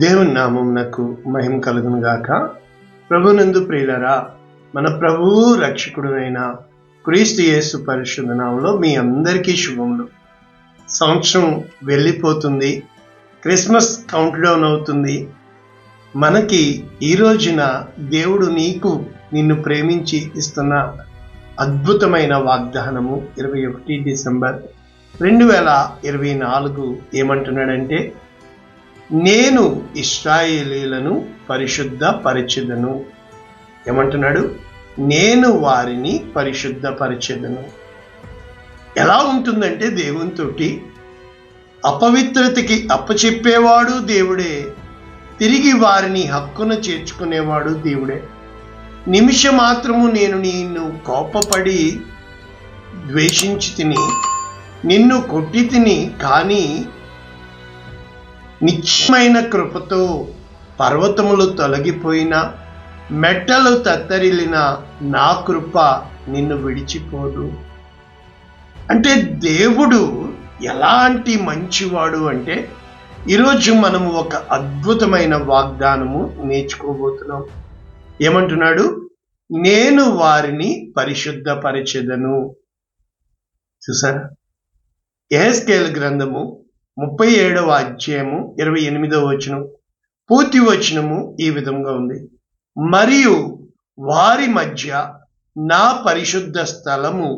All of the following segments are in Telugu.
దేవుని నామమునకు మహిమ కలుగును గాక. ప్రభునందు ప్రియులారా, మన ప్రభువు రక్షకుడునైన క్రీస్తు యేసు పరిశుద్ధ నామములో మీ అందరికీ శుభములు. సంవత్సరం వెళ్ళిపోతుంది, క్రిస్మస్ కౌంట్ డౌన్ అవుతుంది. మనకి ఈ రోజున దేవుడు నిన్ను ప్రేమించి ఇస్తున్న అద్భుతమైన వాగ్దానము 21 డిసెంబర్ 2024 ఏమంటున్నాడంటే, నేను ఇశ్రాయేలీయులను పరిశుద్ధపరచెదను. ఏమంటున్నాడు? నేను వారిని పరిశుద్ధపరచెదను. ఎలా ఉంటుందంటే, దేవునితోటి అపవిత్రతకి అప్పచెప్పేవాడు దేవుడే, తిరిగి వారిని హక్కున చేర్చుకునేవాడు దేవుడే. నిమిషమాత్రము నేను నిన్ను కోపపడి ద్వేషించి తిని, నిన్ను కొట్టి తిని, కానీ నిత్యమైన కృపతో పర్వతములు తొలగిపోయిన, మెట్టలు తత్తరిల్లిన నా కృప నిన్ను విడిచిపోదు. అంటే దేవుడు ఎలాంటి మంచివాడు అంటే, ఈరోజు మనము ఒక అద్భుతమైన వాగ్దానము నేర్చుకోబోతున్నాం. ఏమంటున్నాడు? నేను వారిని పరిశుద్ధపరచెదను. చూసారా? యెహెజ్కేలు గ్రంథము 37వ అధ్యాయము 28వ వచనం, పూర్తి వచనము ఈ విధంగా ఉంది. మరియు వారి మధ్య నా పరిశుద్ధ స్థలము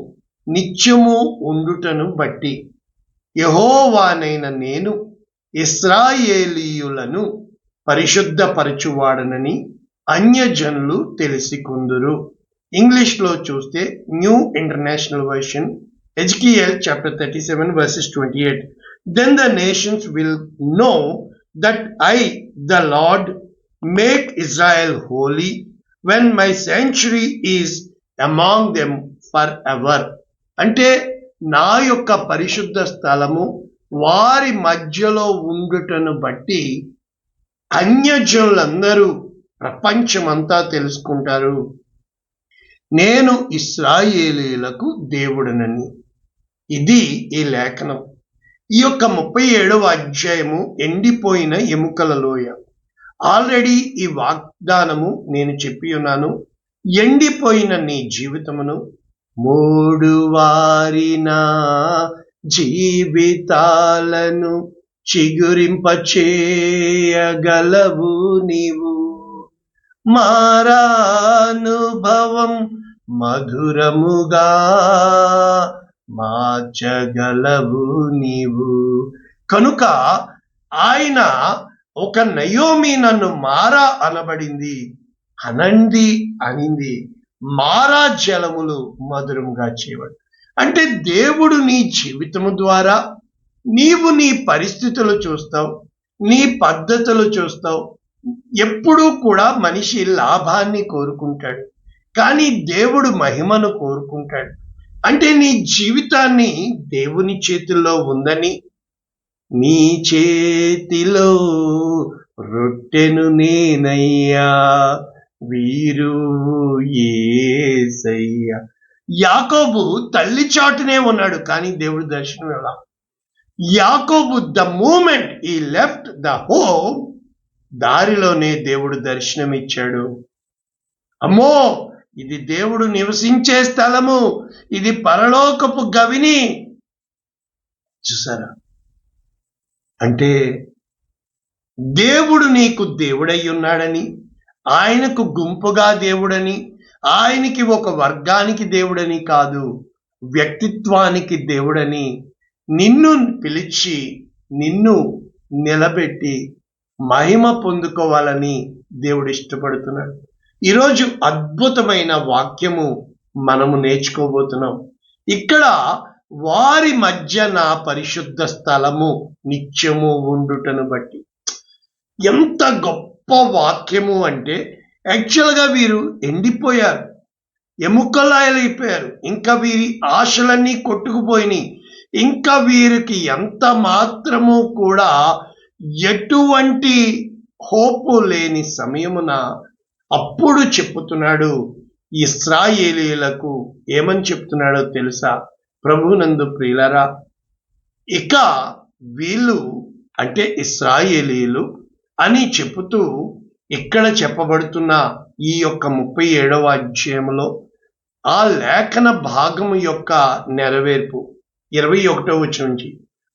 నిత్యము ఉండుటను బట్టి యెహోవానైన నేను ఇశ్రాయేలీయులను పరిశుద్ధపరచువాడనని అన్యజనులు తెలిసికొందురు. ఇంగ్లీష్లో చూస్తే new international version, Ezekiel chapter 37 verses 28. Then the nations will know that I, the Lord, make Israel holy when my sanctuary is among them forever. అంటే నా యొక్క పరిశుద్ధ స్థలము వారి మధ్యలో ఉండుటను బట్టి అన్యజనులందరూ, ప్రపంచమంతా తెలుసుకుంటారు నేను ఇశ్రాయేలీయులకు దేవుడనని. ఇది ఈ లేఖనం. ఈ యొక్క 37వ అధ్యాయము ఎండిపోయిన ఎముకల లోయ. ఆల్రెడీ ఈ వాగ్దానము నేను చెప్పి ఉన్నాను. ఎండిపోయిన నీ జీవితమును మూడువారిన జీవితాలను చిగురింపచేయగలవు నీవు. మారానుభవం మధురముగా మార్చగలవు నీవు. కనుక ఆయన ఒక నయోమి నన్ను మారా అనబడింది, అనండి అనింది. మారా జలములు మధురముగా చేయబడి అంటే దేవుడు నీ జీవితము ద్వారా నీవు నీ పరిస్థితులు చూస్తావు, నీ పద్ధతులు చూస్తావు. ఎప్పుడూ కూడా మనిషి లాభాన్ని కోరుకుంటాడు, కానీ దేవుడు మహిమను కోరుకుంటాడు. అంటే నీ జీవితాన్ని దేవుని చేతుల్లో ఉందని, నీ చేతిలో రొట్టెను నేనయ్యా, వీరు యేసయ్యా. యాకోబు తల్లి చాటునే ఉన్నాడు, కానీ దేవుడు దర్శనం ఎలా? యాకోబు ద మూమెంట్ ఈ లెఫ్ట్ ద హోమ్, దారిలోనే దేవుడు దర్శనం ఇచ్చాడు. అమ్మో, ఇది దేవుడు నివసించే స్థలము, ఇది పరలోకపు గవిని. చూసారా? అంటే దేవుడు నీకు దేవుడై ఉన్నాడని, ఆయనకు గుంపుగా దేవుడని, ఆయనకి ఒక వర్గానికి దేవుడని కాదు, వ్యక్తిత్వానికి దేవుడని నిన్ను పిలిచి నిన్ను నిలబెట్టి మహిమ పొందుకోవాలని దేవుడు ఇష్టపడుతున్నాడు. ఈరోజు అద్భుతమైన వాక్యము మనము నేర్చుకోబోతున్నాం. ఇక్కడ వారి మధ్య నా పరిశుద్ధ స్థలము నిత్యము ఉండుటను బట్టి. ఎంత గొప్ప వాక్యము అంటే, యాక్చువల్గా వీరు ఎండిపోయారు, ఎముకలాయలైపోయారు, ఇంకా వీరి ఆశలన్నీ కొట్టుకుపోయినాయి. ఇంకా వీరికి ఎంత మాత్రము కూడా ఎటువంటి హోపు లేని సమయమున అప్పుడు చెప్పుతున్నాడు ఇశ్రాయేలీయులకు. ఏమని చెప్తున్నాడో తెలుసా? ప్రభునందు ప్రియులారా, ఇక వీళ్ళు అంటే ఇశ్రాయేలీయులు అని చెబుతూ ఇక్కడ చెప్పబడుతున్న ఈ యొక్క 37వ అధ్యాయంలో ఆ లేఖన భాగము యొక్క నెరవేర్పు 21వ వచనం నుంచి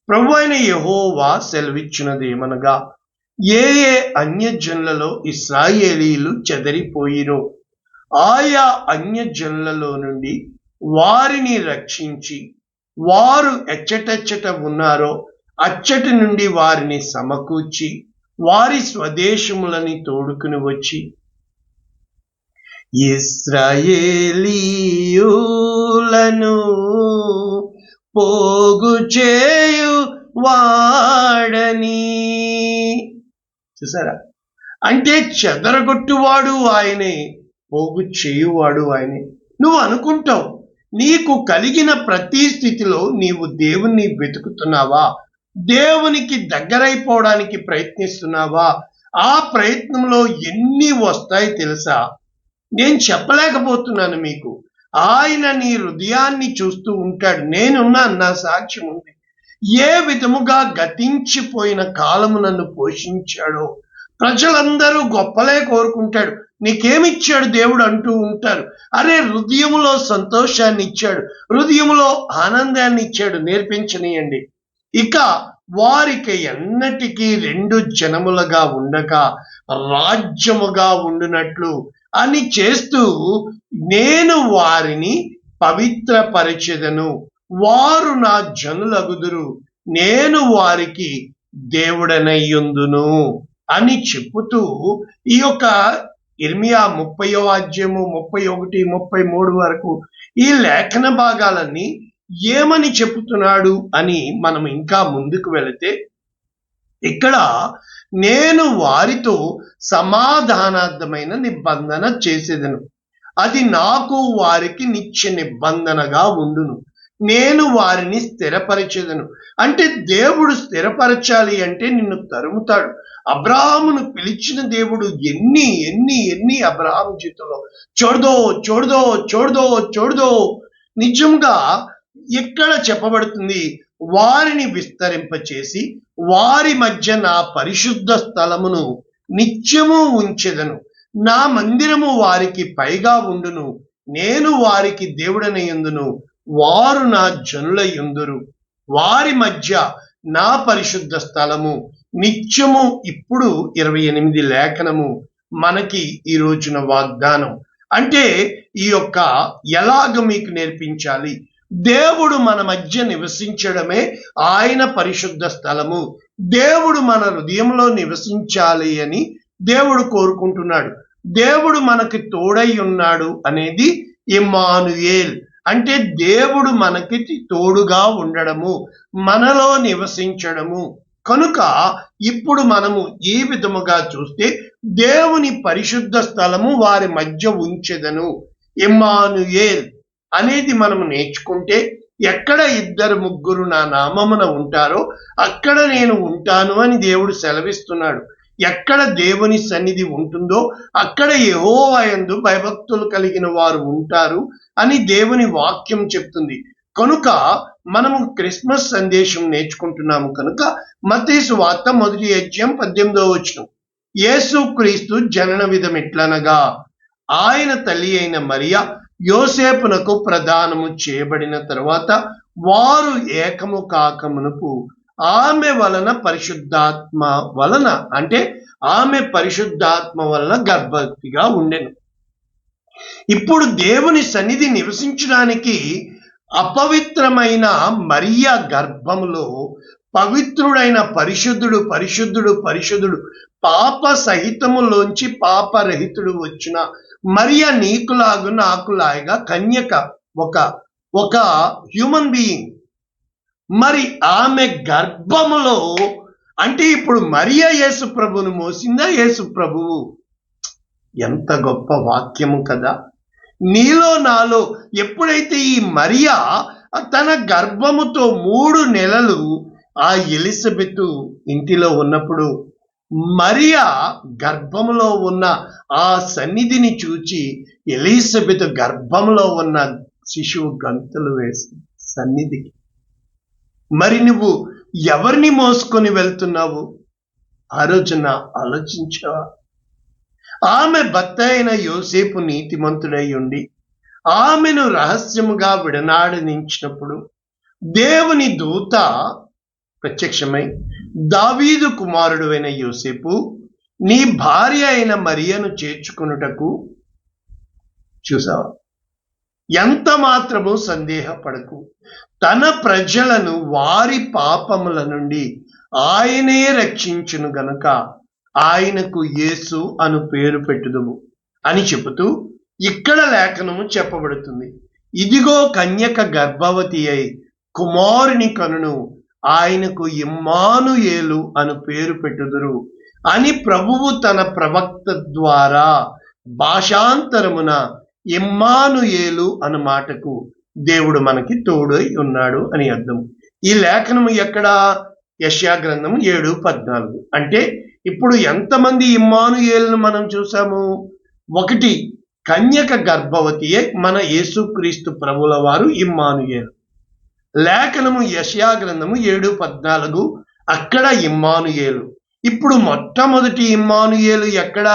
ప్రభు అయిన యెహోవా సెలవిచ్చినదేమనగా, ఏ అన్యజనులలో ఇశ్రాయేలీయులు చెదరిపోయిరో ఆయా అన్యజనులలో నుండి వారిని రక్షించి, వారు ఎచ్చటెచ్చట ఉన్నారో అచ్చటి నుండి వారిని సమకూర్చి వారి స్వదేశములని తోడుకుని వచ్చి ఇశ్రాయేలీయులను పోగు చేయు వాడని. చూసారా? అంటే చెదరగొట్టువాడు ఆయనే, పోగు చేయువాడు ఆయనే. నువ్వు అనుకుంటావు నీకు కలిగిన ప్రతి స్థితిలో నీవు దేవుణ్ణి వెతుకుతున్నావా, దేవునికి దగ్గరైపోవడానికి ప్రయత్నిస్తున్నావా? ఆ ప్రయత్నంలో ఎన్ని వస్తాయి తెలుసా? నేను చెప్పలేకపోతున్నాను మీకు. ఆయన నీ హృదయాన్ని చూస్తూ ఉంటాడు. నేనున్నాను, నా సాక్ష్యం ఉంది. ఏ విధముగా గతించిపోయిన కాలము నన్ను పోషించాడో ప్రజలందరూ గొప్పలే కోరుకుంటాడు. నీకేమిచ్చాడు దేవుడు అంటూ ఉంటారు. అరే, హృదయములో సంతోషాన్ని ఇచ్చాడు, హృదయములో ఆనందాన్ని ఇచ్చాడు, నేర్పించనియండి. ఇక వారికి ఎన్నటికీ 2 జనములుగా ఉండక రాజ్యముగా ఉండునట్లు అని చేస్తూ, నేను వారిని పవిత్రపరిచెదను, వారు నా జనులగుదురు, నేను వారికి దేవుడనయ్యుందును అని చెప్పుతూ ఈ యొక్క ఇర్మియా 30వ అధ్యాయము 31, 33 వరకు ఈ లేఖన భాగాలన్నీ ఏమని చెప్పుతున్నాడు అని మనం ఇంకా ముందుకు వెళితే, ఇక్కడ నేను వారితో సమాధానార్థమైన నిబంధన చేసేదను, అది నాకు వారికి నిత్య నిబంధనగా ఉండును, నేను వారిని స్థిరపరిచేదను. అంటే దేవుడు స్థిరపరచాలి అంటే నిన్ను తరుముతాడు. అబ్రాహామును పిలిచిన దేవుడు ఎన్ని ఎన్ని ఎన్ని అబ్రాహాము జీవితంలో చూడదో నిజంగా ఇక్కడ చెప్పబడుతుంది, వారిని విస్తరింపచేసి వారి మధ్య నా పరిశుద్ధ స్థలమును నిత్యము ఉంచెదను, నా మందిరము వారికి పైగా ఉండును, నేను వారికి దేవుడనయ్యుందును, వారు నా జనులయ్యుందురు, వారి మధ్య నా పరిశుద్ధ స్థలము నిత్యము. ఇప్పుడు 28 లేఖనము మనకి ఈ రోజున వాగ్దానం. అంటే ఈ యొక్క ఎలాగ మీకు నేర్పించాలి, దేవుడు మన మధ్య నివసించడమే ఆయన పరిశుద్ధ స్థలము. దేవుడు మన హృదయంలో నివసించాలి అని దేవుడు కోరుకుంటున్నాడు. దేవుడు మనకి తోడై ఉన్నాడు అనేది ఇమ్మానుయేల్. అంటే దేవుడు మనకి తోడుగా ఉండడము, మనలో నివసించడము. కనుక ఇప్పుడు మనము ఈ విధముగా చూస్తే, దేవుని పరిశుద్ధ స్థలము వారి మధ్య ఉంచెదను, ఇమ్మానుయేల్ అనేది మనము నేర్చుకుంటే, ఎక్కడ 2-3 నా నామమున ఉంటారో అక్కడ నేను ఉంటాను అని దేవుడు సెలవిస్తున్నాడు. ఎక్కడ దేవుని సన్నిధి ఉంటుందో అక్కడ యెహోవా యందు భయభక్తులు కలిగిన వారు ఉంటారు అని దేవుని వాక్యం చెప్తుంది. కనుక మనము క్రిస్మస్ సందేశం నేర్చుకుంటున్నాము కనుక మత్తయి సువార్త 1వ అధ్యాయం 18వ వచనం, యేసుక్రీస్తు జనన విధం ఎట్లనగా, ఆయన తల్లి అయిన మరియా యోసేపునకు ప్రదానము చేయబడిన తరువాత వారు ఏకము కాకమునకు ఆమె వలన పరిశుద్ధాత్మ వలన, అంటే ఆమె పరిశుద్ధాత్మ వలన గర్భవతిగా ఉండెను. ఇప్పుడు దేవుని సన్నిధి నివసించడానికి అపవిత్రమైన మరియా గర్భములో పవిత్రుడైన పరిశుద్ధుడు పాప సహితములోంచి పాపరహితుడు వచ్చిన మరియా నీకులాగు నాకులాగా కన్యక, ఒక హ్యూమన్ బీయింగ్. మరి ఆమె గర్భములో, అంటే ఇప్పుడు మరియా యేసు ప్రభువును మోసిందా? యేసు ప్రభువు. ఎంత గొప్ప వాక్యము కదా! నీలో నాలో ఎప్పుడైతే ఈ మరియా తన గర్భముతో 3 నెలలు ఆ ఎలిజబెతు ఇంటిలో ఉన్నప్పుడు, మరియా గర్భములో ఉన్న ఆ సన్నిధిని చూచి ఎలిజబెతు గర్భంలో ఉన్న శిశువు గంతులు వేసి సన్నిధికి. మరి నువ్వు ఎవరిని మోసుకొని వెళ్తున్నావు? ఆ రోజున ఆలోచించావా? ఆమె భర్త అయిన యోసేపు నీతిమంతుడై ఉండి ఆమెను రహస్యముగా విడనాడనించినప్పుడు దేవుని దూత ప్రత్యక్షమై, దావీదు కుమారుడు అయిన యోసేపు, నీ భార్య అయిన మరియను చేర్చుకొనుటకు చూసావా, ఎంత మాత్రము సందేహపడకు, తన ప్రజలను వారి పాపముల నుండి ఆయనే రక్షించును గనుక ఆయనకు యేసు అను పేరు పెట్టుదుము అని చెబుతూ ఇక్కడ లేఖనము చెప్పబడుతుంది. ఇదిగో కన్యక గర్భవతి అయి కుమారుని కనును, ఆయనకు ఇమ్మానుయేలు అను పేరు పెట్టుదురు అని ప్రభువు తన ప్రవక్త ద్వారా భాషాంతరమున ఇమ్మానుయేలు అను మాటకు దేవుడు మనకి తోడై ఉన్నాడు అని అర్థం. ఈ లేఖనము ఎక్కడ? యెషయా గ్రంథము 7:14. అంటే ఇప్పుడు ఎంతమంది ఇమ్మానుయేలును మనం చూసాము? 1, కన్యక గర్భవతియే మన యేసుక్రీస్తు ప్రభుల వారు ఇమ్మానుయేలు. లేఖనము యెషయా గ్రంథము 7:14, అక్కడ ఇమ్మానుయేలు. ఇప్పుడు మొట్టమొదటి ఇమ్మానుయేలు ఎక్కడ?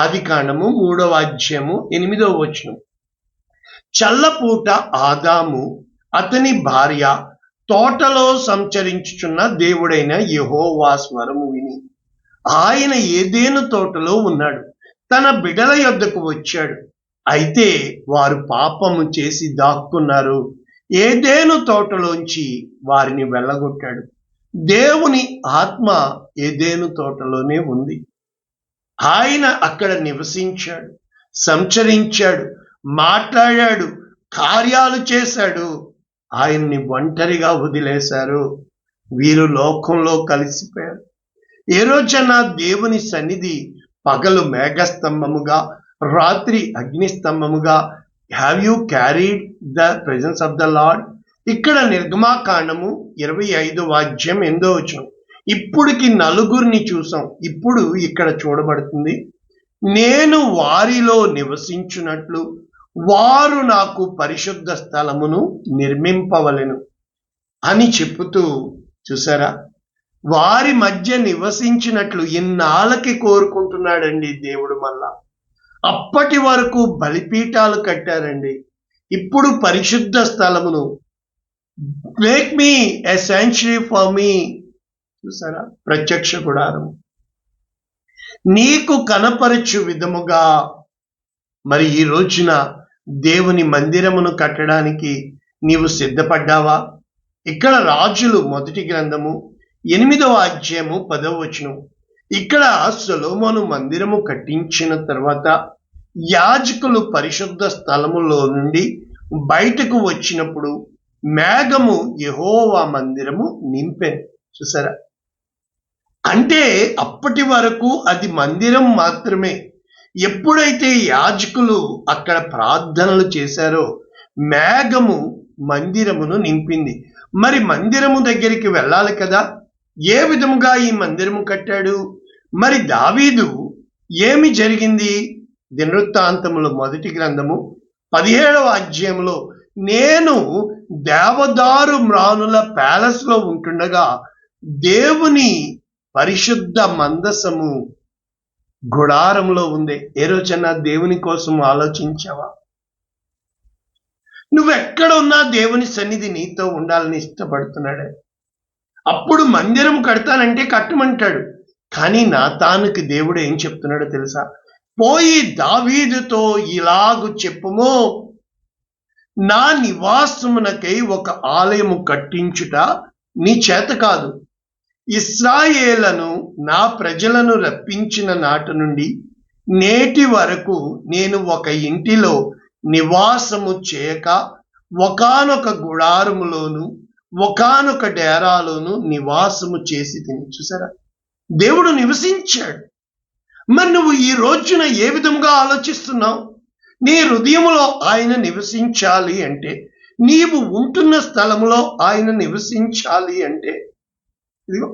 ఆదికాండము 3వ అధ్యాయము 8వ వచనం. చల్లపూట ఆదాము అతని భార్య తోటలో సంచరించుచున్న దేవుడైన యెహోవా స్వరము విని ఆయన ఏదెను తోటలో ఉన్నాడు, తన బిడ్డల యొద్దకు వచ్చాడు. అయితే వారు పాపము చేసి దాక్కున్నారు. ఏదెను తోటలోంచి వారిని వెళ్ళగొట్టాడు. దేవుని ఆత్మ ఏదెను తోటలోనే ఉంది. ఆయన అక్కడ నివసించాడు, సంచరించాడు, మాట్లాడాడు, కార్యాలు చేశాడు. ఆయన్ని ఒంటరిగా వదిలేశారు. వీరు లోకంలో కలిసిపోయారు. ఏ రోజైనా దేవుని సన్నిధి పగలు మేఘస్తంభముగా, రాత్రి అగ్నిస్తంభముగా, have you carried the presence of the Lord? ఇక్కడ నిర్గమాకాండము 25వ అధ్యాయం 8వ వచనం. ఇప్పుడుకి 4 చూసాం. ఇప్పుడు ఇక్కడ చూడబడుతుంది, నేను వారిలో నివసించున్నట్లు వారు నాకు పరిశుద్ధ స్థలమును నిర్మింపవలెను అని చెప్పుతూ, చూసారా, వారి మధ్య నివసించినట్లు ఇన్నాళ్ళకి కోరుకుంటున్నాడండి దేవుడు. మళ్ళా అప్పటి వరకు బలిపీఠాలు కట్టారండి. ఇప్పుడు పరిశుద్ధ స్థలమును, make me a sanctuary for me. చూసారా, ప్రత్యక్ష గుడారం నీకు కనపరచు విధముగా. మరి ఈ రోజున దేవుని మందిరమును కట్టడానికి నీవు సిద్ధపడ్డావా? ఇక్కడ రాజులు 1 గ్రంథము 8వ అధ్యాయము 10వ వచనం. ఇక్కడ సొలొమోను మందిరము కట్టించిన తర్వాత యాజకులు పరిశుద్ధ స్థలములో నుండి బయటకు వచ్చినప్పుడు మేఘము యెహోవా మందిరము నింపెను. చూసారా, అంటే అప్పటి వరకు అది మందిరం మాత్రమే. ఎప్పుడైతే యాజకులు అక్కడ ప్రార్థనలు చేశారో మేఘము మందిరమును నింపింది. మరి మందిరము దగ్గరికి వెళ్ళాలి కదా. ఏ విధముగా ఈ మందిరము కట్టాడు? మరి దావీదు ఏమి జరిగింది? దినవృత్తాంతములు 1 గ్రంథము 17వ అధ్యాయంలో, నేను దేవదారు మ్రానుల ప్యాలెస్ లో ఉంటుండగా దేవుని పరిశుద్ధ మందసము గుడారంలో ఉంది. ఏ రోజన్నా దేవుని కోసం ఆలోచించావా? నువ్వెక్కడ ఉన్నా దేవుని సన్నిధి నీతో ఉండాలని ఇష్టపడుతున్నాడే. అప్పుడు మందిరం కడతానంటే కట్టమంటాడు. కానీ నాతానుకి దేవుడు ఏం చెప్తున్నాడో తెలుసా? పోయి దావీదుతో ఇలాగు చెప్పుము, నా నివాసమునకై ఒక ఆలయము కట్టించుట నీ చేత కాదు. ఇశ్రాయేలును నా ప్రజలను రప్పించిన నాటి నుండి నేటి వరకు నేను ఒక ఇంటిలో నివాసము చేయక ఒకానొక గుడారములోను ఒకానొక డేరాలోను నివాసము చేసి తిని. చూసారా, దేవుడు నివసించాడు. మరి నువ్వు ఈ రోజున ఏ విధంగా ఆలోచిస్తున్నావు? నీ హృదయములో ఆయన నివసించాలి అంటే, నీవు ఉంటున్న స్థలములో ఆయన నివసించాలి అంటే, ఇదిగో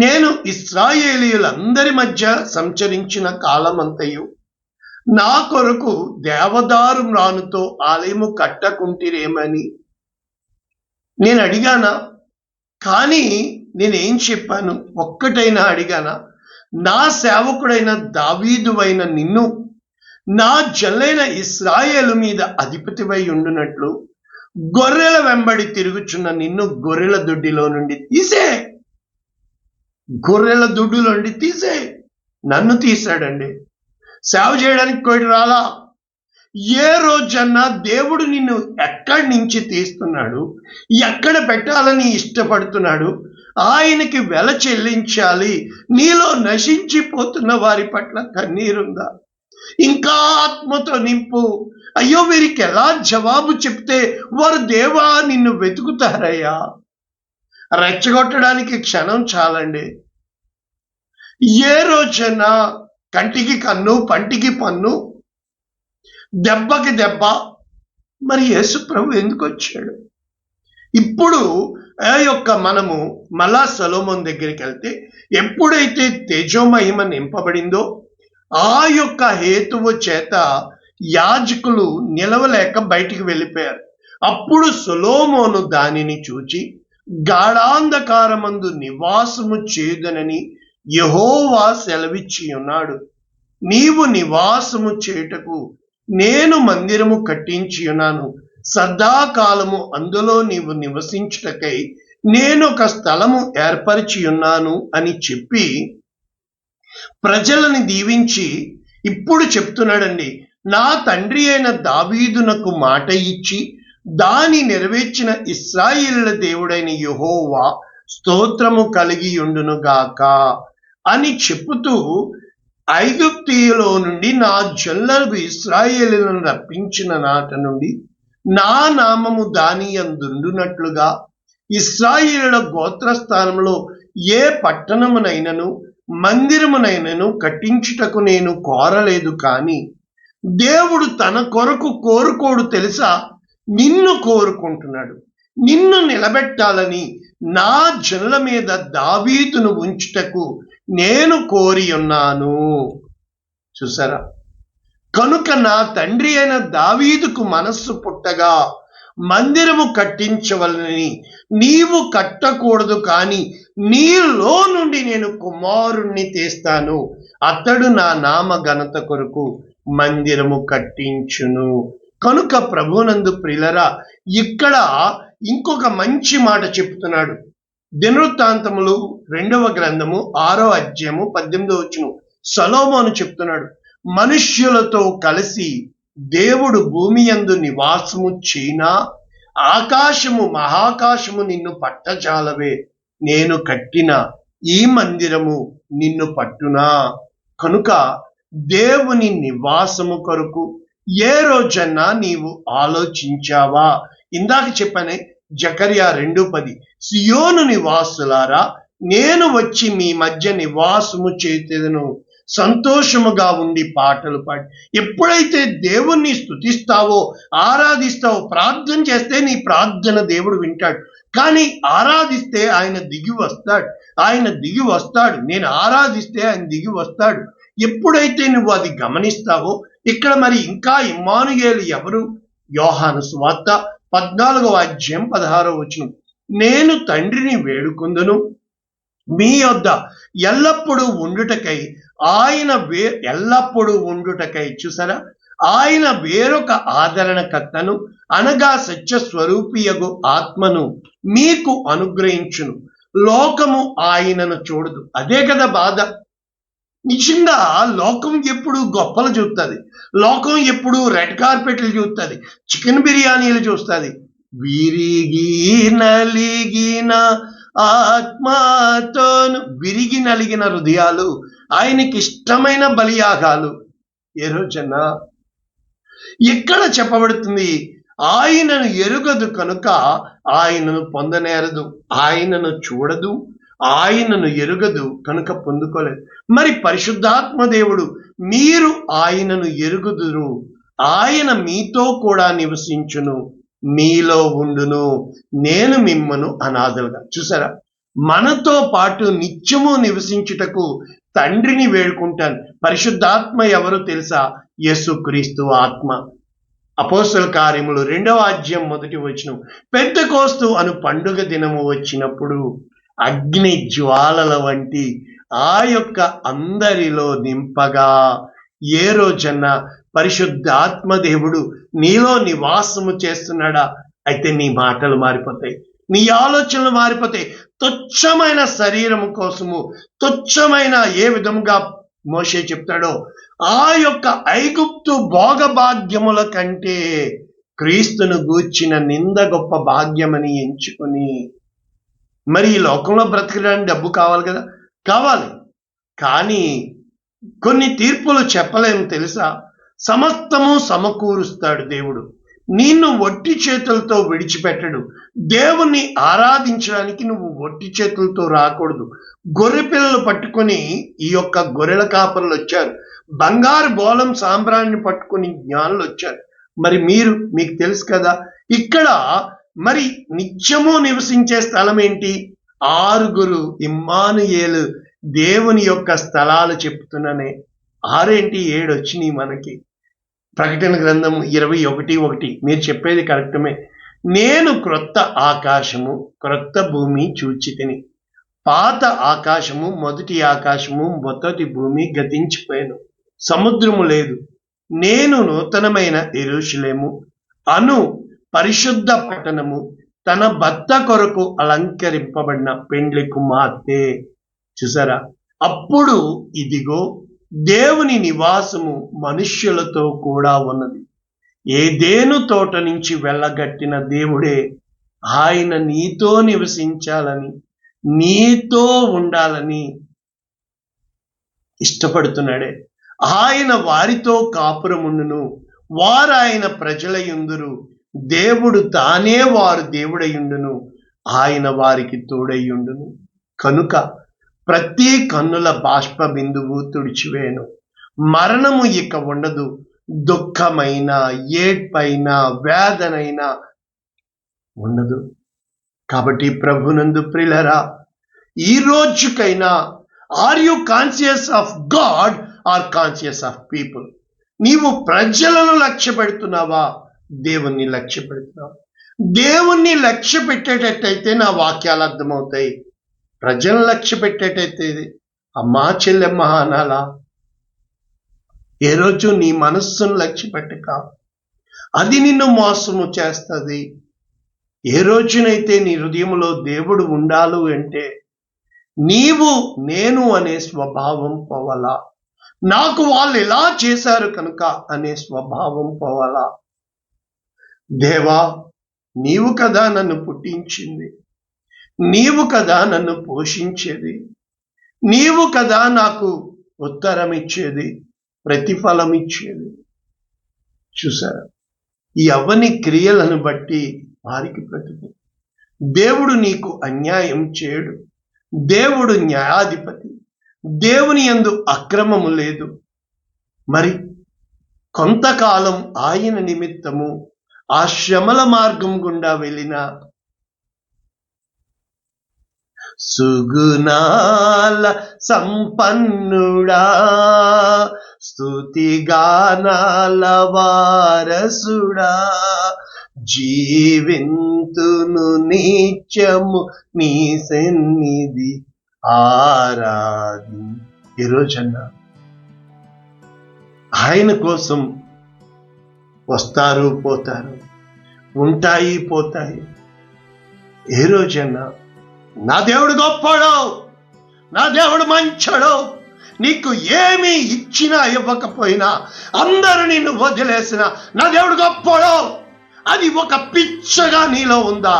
నేను ఇశ్రాయేలీయులందరి మధ్య సంచరించిన కాలమంతయు నా కొరకు దేవదారు మ్రానుతో ఆలయము కట్టకుంటిరేమని నేను అడిగానా? కానీ నేనేం చెప్పాను? ఒక్కటైనా అడిగానా? నా సేవకుడైన దావీదువైన నిన్ను నా జల్లైన ఇశ్రాయేలు మీద అధిపతివై ఉండునట్లు గొర్రెల వెంబడి తిరుగుచున్న నిన్ను గొర్రెల దొడ్డిలో నుండి తీసే. గొర్రెల దొడ్డిలో నుండి తీసే. నన్ను తీశాడండి. సేవ చేయడానికి కోటి రాలా. ఏ రోజన్నా దేవుడు నిన్ను ఎక్కడి నుంచి తీస్తున్నాడు, ఎక్కడ పెట్టాలని ఇష్టపడుతున్నాడు, ఆయనకి వెల చెల్లించాలి, నీలో నశించిపోతున్న వారి పట్ల కన్నీరుందా? ఇంకా ఆత్మతో నింపు. అయ్యో, వీరికి ఎలా జవాబు చెప్తే వారు దేవా నిన్ను వెతుకుతారయ్యా. రెచ్చగొట్టడానికి క్షణం చాలండి. ఏ రోజైనా కంటికి కన్ను, పంటికి పన్ను, దెబ్బకి దెబ్బ. మరి యేసు ప్రభు ఎందుకు వచ్చాడు? ఇప్పుడు మనము మళ్ళా సొలొమోను దగ్గరికి వెళ్తే, ఎప్పుడైతే తేజోమహిమ నింపబడిందో ఆ యొక్క హేతువు చేత యాజకులు నిలవలేక బయటికి వెళ్ళిపోయారు. అప్పుడు సొలొమోను దానిని చూచి, గాఢాంధకారమందు నివాసము చేయుదనని యెహోవా సెలవిచ్చి ఉన్నాడు. నీవు నివాసము చేయుటకు నేను మందిరము కట్టించి ఉన్నాను. సదాకాలము అందులో నీవు నివసించుటకై నేను ఒక స్థలము ఏర్పరిచి ఉన్నాను అని చెప్పి ప్రజలని దీవించి ఇప్పుడు చెప్తున్నాడండి, నా తండ్రి అయిన దావీదునకు మాట ఇచ్చి దాని నెరవేర్చిన ఇశ్రాయేలుల దేవుడైన యెహోవా స్తోత్రము కలిగి ఉండునుగాక అని చెప్పుతూ, ఐగుప్తీయులో నుండి నా జనులకు ఇశ్రాయేలులను రప్పించిన నాట నుండి నా నామము దాని యందుండునట్లుగా ఇశ్రాయేలుల గోత్రస్థానంలో ఏ పట్టణమునైనను మందిరమునైనను కట్టించుటకు నేను కోరలేదు. కానీ దేవుడు తన కొరకు కోరుకోడు తెలుసా? నిన్ను కోరుకుంటున్నాడు. నిన్ను నిలబెట్టాలని, నా జనుల మీద దావీదును ఉంచుటకు నేను కోరి ఉన్నాను. చూసారా? కనుక నా తండ్రి అయిన దావీదుకు మనస్సు పుట్టగా మందిరము కట్టించవలనని నీవు కట్టకూడదు, కానీ నీలో నుండి నేను కుమారుణ్ణి తీస్తాను, అతడు నా నామ ఘనత కొరకు మందిరము కట్టించును. కనుక ప్రభునందు ప్రియులరా, ఇక్కడ ఇంకొక మంచి మాట చెప్తున్నాడు. దినవృత్తాంతములు 2వ గ్రంథము 6వ అధ్యాయము 18వ వచనం సొలొమోను చెప్తున్నాడు, మనుష్యులతో కలిసి దేవుడు భూమి యందు నివాసము చేయనా? ఆకాశము మహాకాశము నిన్ను పట్టజాలవే. నేను కట్టిన ఈ మందిరము నిన్ను పట్టునా? కనుక దేవుని నివాసము కొరకు ఏ రోజన్నా నీవు ఆలోచించావా? ఇందాక చెప్పానే జకర్యా 2:10, సియోను నివాసులారా, నేను వచ్చి మీ మధ్య నివాసము చేసేదను, సంతోషముగా ఉండి పాటలు పాడి. ఎప్పుడైతే దేవుణ్ణి స్తుతిస్తావో, ఆరాధిస్తావో, ప్రార్థన చేస్తే నీ ప్రార్థన దేవుడు వింటాడు. కానీ ఆరాధిస్తే ఆయన దిగి వస్తాడు. ఆయన దిగి వస్తాడు. నేను ఆరాధిస్తే ఆయన దిగి వస్తాడు. ఎప్పుడైతే నువ్వు అది గమనిస్తావో, ఇక్కడ మరి ఇంకా ఇమ్మానుయేలు ఎవరు? యోహాను సువార్త 14వ అధ్యాయం 16వ వచనం, నేను తండ్రిని వేడుకుందును, మీ యొద్ద ఎల్లప్పుడూ ఉండుటకై ఆయన ఎల్లప్పుడూ ఉండుటకై. చూసారా? ఆయన వేరొక ఆదరణకర్తను, అనగా సత్య స్వరూపియగు ఆత్మను మీకు అనుగ్రహించును. లోకము ఆయనను చూడదు. అదే కదా బాధ. నిజంగా లోకం ఎప్పుడు గొప్పలు చూస్తుంది, లోకం ఎప్పుడు రెడ్ కార్పెట్లు చూస్తుంది, చికెన్ బిర్యానీలు చూస్తుంది. విరిగి నలిగిన ఆత్మతోను, విరిగి నలిగిన హృదయాలు ఆయనకి ఇష్టమైన బలియాగాలు. ఏ రోజన్నా ఎక్కడ చెప్పబడుతుంది? ఆయనను ఎరుగదు కనుక ఆయనను పొందనేరదు, ఆయనను చూడదు, ఆయనను ఎరుగదు కనుక పొందుకోలేదు. మరి పరిశుద్ధాత్మ దేవుడు, మీరు ఆయనను ఎరుగుదురు, ఆయన మీతో కూడా నివసించును, మీలో ఉండును, నేను మిమ్మను అనాథలుగా. చూసారా? మనతో పాటు నిత్యము నివసించుటకు తండ్రిని వేడుకుంటాను. పరిశుద్ధాత్మ ఎవరు తెలుసా? యేసుక్రీస్తు ఆత్మ. అపోస్తల కార్యములు 2వ అధ్యాయం 1వ వచనం, పెంతెకోస్తు అను పండుగ దినము వచ్చినప్పుడు అగ్ని జ్వాలల వంటి ఆ యొక్క అందరిలో నింపగా ఏ రోజన్నా పరిశుద్ధాత్మ దేవుడు నీలో నివాసము చేస్తున్నాడా? అయితే నీ మాటలు మారిపోతాయి, నీ ఆలోచనలు మారిపోతాయి. తుచ్చమైన శరీరం కోసము, తుచ్చమైన ఏ విధంగా మోషే చెప్తాడో ఆ యొక్క ఐగుప్తు భోగభాగ్యముల కంటే క్రీస్తును గూర్చిన నింద గొప్ప భాగ్యమని ఎంచుకొని, మరి ఈ లోకంలో బ్రతకడానికి డబ్బు కావాలి కదా, కావాలి. కానీ కొన్ని తీర్పులు చెప్పలేము తెలుసా? సమస్తము సమకూరుస్తాడు దేవుడు. నిన్ను ఒట్టి చేతులతో విడిచిపెట్టడు. దేవుణ్ణి ఆరాధించడానికి నువ్వు ఒట్టి చేతులతో రాకూడదు. గొర్రె పిల్లలు పట్టుకొని ఈ యొక్క గొర్రెల కాపరులు వచ్చారు, బంగారు బోలం సాంబ్రాన్ని పట్టుకొని జ్ఞానులు వచ్చారు. మరి మీకు తెలుసు కదా, ఇక్కడ మరి నిత్యము నివసించే స్థలం ఏంటి? 6 ఇమ్మానుయేలు దేవుని యొక్క స్థలాలు చెప్తున్నానే. 6 7 వచ్చినాయి మనకి. ప్రకటన గ్రంథం 21:1. మీరు చెప్పేది కరెక్టమే. నేను క్రొత్త ఆకాశము క్రొత్త భూమి చూచితిని. పాత ఆకాశము మొదటి ఆకాశము మొదటి భూమి గతించిపోయాను, సముద్రము లేదు. నేను నూతనమైన యెరూషలేము అను పరిశుద్ధ పట్టణము తన భర్త కొరకు అలంకరింపబడిన పెండ్లి కుమార్తె. చూసారా? అప్పుడు ఇదిగో దేవుని నివాసము మనుష్యులతో కూడా ఉన్నది. ఏదేను తోట నుంచి వెళ్ళగట్టిన దేవుడే ఆయన నీతో నివసించాలని, నీతో ఉండాలని ఇష్టపడుతున్నాడే. ఆయన వారితో కాపురముండును, వారు ఆయన ప్రజలయుందురు. దేవుడు తానే వారు దేవుడయుండును, ఆయన వారికి తోడయ్యుండును. కనుక ప్రతి కన్నుల బాష్ప బిందువు తుడిచివేను. మరణము ఇక ఉండదు. దుఃఖమైన, ఏడ్పైన, వేదనైన ఉండదు. కాబట్టి ప్రభునందు ప్రియులారా, ఈ రోజుకైనా are you conscious of God or conscious of people? నీవు ప్రజలను లక్ష్య పెడుతున్నావా, దేవుణ్ణి లక్ష్య పెడుతున్నావా? దేవుణ్ణి లక్ష్య పెట్టేటట్టయితే నా వాక్యాలు అర్థమవుతాయి. ప్రజలను లక్ష్య పెట్టేటైతే అమ్మా చెల్లెమ్మ అనాలా? ఏ రోజు నీ మనస్సును లక్ష్య పెట్టక అది నిన్ను మోసము చేస్తుంది. ఏ రోజునైతే నీ హృదయంలో దేవుడు ఉండాలి అంటే నీవు నేను అనే స్వభావం పోవాలా. నాకు వాళ్ళు ఇలా చేశారు కనుక అనే స్వభావం పోవాలా. దేవా, నీవు కదా నన్ను పుట్టించింది, నీవు కదా నన్ను పోషించేది, నీవు కదా నాకు ఉత్తరం ఇచ్చేది, ప్రతిఫలం ఇచ్చేది. చూసారా? ఈ అవని క్రియలను బట్టి వారికి ప్రతిఫలం. దేవుడు నీకు అన్యాయం చేయడు. దేవుడు న్యాయాధిపతి. దేవుని యందు అక్రమము లేదు. మరి కొంతకాలం ఆయన నిమిత్తము ఆ శ్రమల మార్గం గుండా వెళ్ళిన సుగుణాల సంపన్నుడా, స్తుతిగానాల వారసుడా, జీవింతును నిత్యము నీ సన్నిధి ఆరాధి. ఈరోజన్నా ఆయన కోసం వస్తారు పోతారు, ఉంటాయి పోతాయి. ఏ రోజన్నా నా దేవుడు గొప్పడు, నా దేవుడు మంచోడు, నీకు ఏమి ఇచ్చినా ఇవ్వకపోయినా అందరూ నిన్ను వదిలేసిన నా దేవుడు గొప్పడు, అది ఒక పిచ్చగా నీలో ఉందా?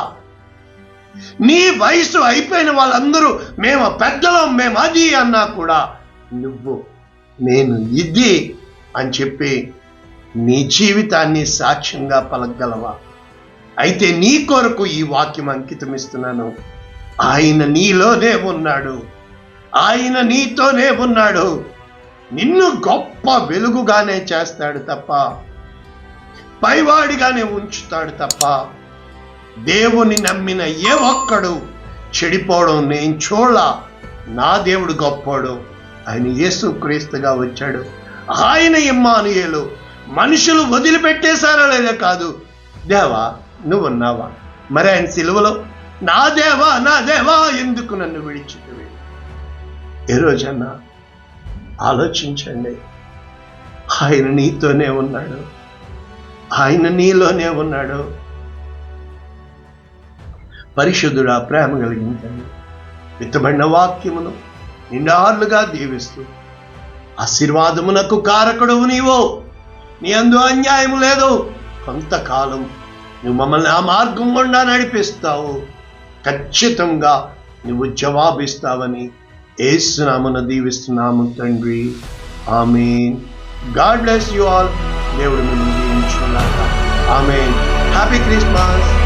నీ వయసు అయిపోయిన వాళ్ళందరూ మేము పెద్దలం, మేము అది అన్నా కూడా నువ్వు నేను ఇది అని చెప్పి నీ జీవితాన్ని సాక్ష్యంగా పలకగలవా? అయితే నీ కొరకు ఈ వాక్యం అంకితం ఇస్తున్నాను. ఆయన నీలోనే ఉన్నాడు, ఆయన నీతోనే ఉన్నాడు. నిన్ను గొప్ప వెలుగుగానే చేస్తాడు తప్ప, పైవాడిగానే ఉంచుతాడు తప్ప, దేవుని నమ్మిన ఏ ఒక్కడు చెడిపోవడం నేను చూడలా. నా దేవుడు గొప్పోడు. ఆయన యేసుక్రీస్తుగా వచ్చాడు. ఆయన ఇమ్మానుయేలు. మనుషులు వదిలిపెట్టేశారా లేదా కాదు. దేవా, నువ్వున్నావా? మరి ఆయన సిలువలో నా దేవా ఎందుకు నన్ను విడిచితివి? ఏ రోజన్నా ఆలోచించండి. ఆయన నీతోనే ఉన్నాడు, ఆయన నీలోనే ఉన్నాడు. పరిశుద్ధుడా, ప్రేమ కలిగించండి. విత్తబడిన వాక్యమును నిండార్లుగా దీవిస్తూ ఆశీర్వాదమునకు కారకుడువు నీవు. నీ అందు అన్యాయము లేదు. కొంతకాలం నువ్వు మమ్మల్ని ఆ మార్గం గుండా నడిపిస్తావు. ఖచ్చితంగా నువ్వు జవాబిస్తావని యేసునామమున దీవిస్తున్నాము తండ్రి. ఆమేన్. God bless you all. దేవుడు మిమ్మల్ని దీవించుగాక. ఆమేన్. Happy Christmas.